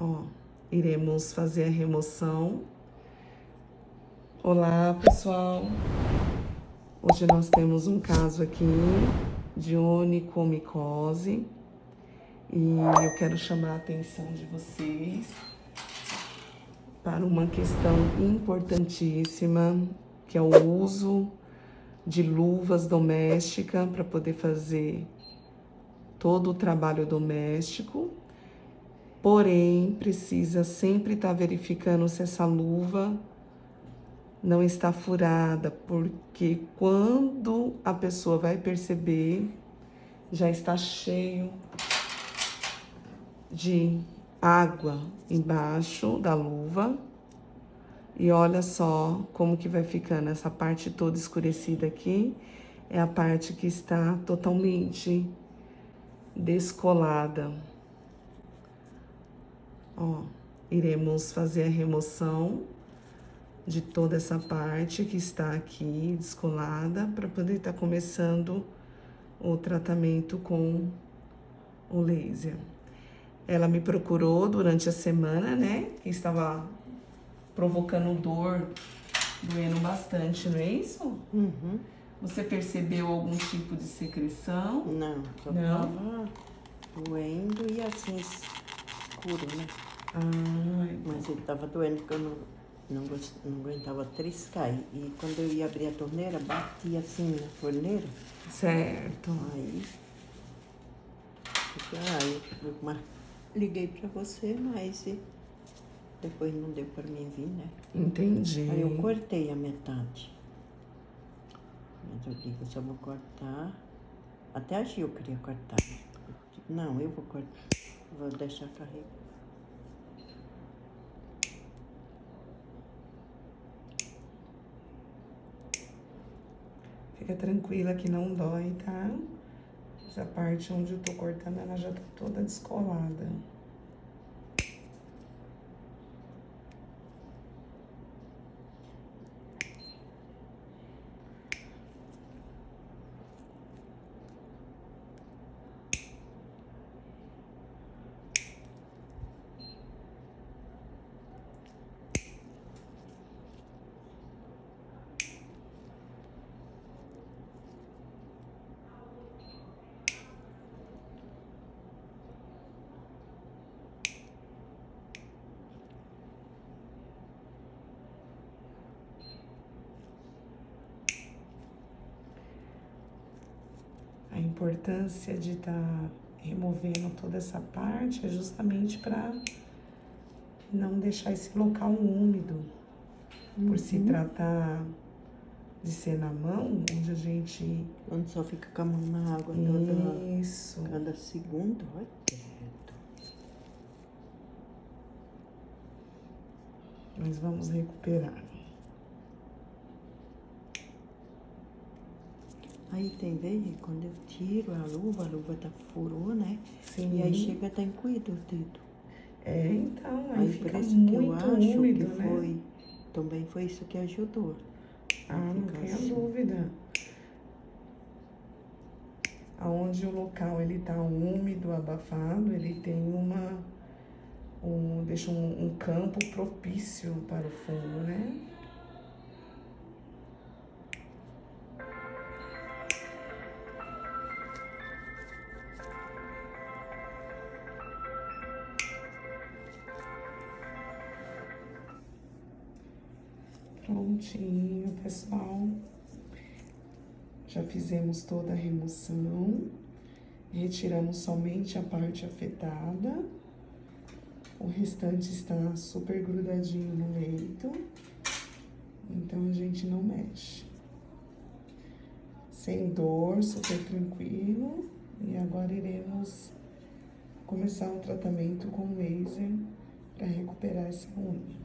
Ó, iremos fazer a remoção. Olá, pessoal. Hoje nós temos um caso aqui de onicomicose e eu quero chamar a atenção de vocês para uma questão importantíssima, que é o uso de luvas domésticas para poder fazer todo o trabalho doméstico. Porém, precisa sempre estar verificando se essa luva não está furada, porque quando a pessoa vai perceber, já está cheio de água embaixo da luva. E olha só como que vai ficando essa parte toda escurecida aqui, é a parte que está totalmente descolada. Ó, iremos fazer a remoção de toda essa parte que está aqui descolada para poder estar começando o tratamento com o laser. Ela me procurou durante a semana, né? Que estava provocando dor, doendo bastante, não é isso? Uhum. Você percebeu algum tipo de secreção? Não, só Não? tava doendo e assim, escuro, né? Ai, Mas ele tava doendo porque eu não aguentava triscar. E quando eu ia abrir a torneira, batia assim na torneira. certo. Aí, liguei pra você, mas depois não deu pra mim vir, né? Entendi. Aí eu cortei a metade. Mas eu digo, só vou cortar. Até a Gil queria cortar. Não, eu vou cortar. Vou deixar carregar. Fica tranquila que não dói, tá? Essa parte onde eu tô cortando, ela já tá toda descolada. A importância de estar removendo toda essa parte é justamente para não deixar esse local úmido. Por se tratar de ser na mão, onde a gente... Onde só fica com a mão na água Isso. cada segundo, olha credo. Mas vamos recuperar. Aí tem vez, quando eu tiro a luva tá furou, né? Sim. E aí chega até encoído o dedo. É, então, aí Por fica isso que eu muito acho úmido, que né? também foi isso que ajudou. Ah, não Ficar tenha assim. dúvida. Aonde o local ele tá úmido, abafado, ele tem deixa um campo propício para o fungo, né? Prontinho, pessoal. Já fizemos toda a remoção. Retiramos somente a parte afetada. O restante está super grudadinho no leito. Então a gente não mexe. Sem dor, super tranquilo. E agora iremos começar um tratamento com laser para recuperar essa unha.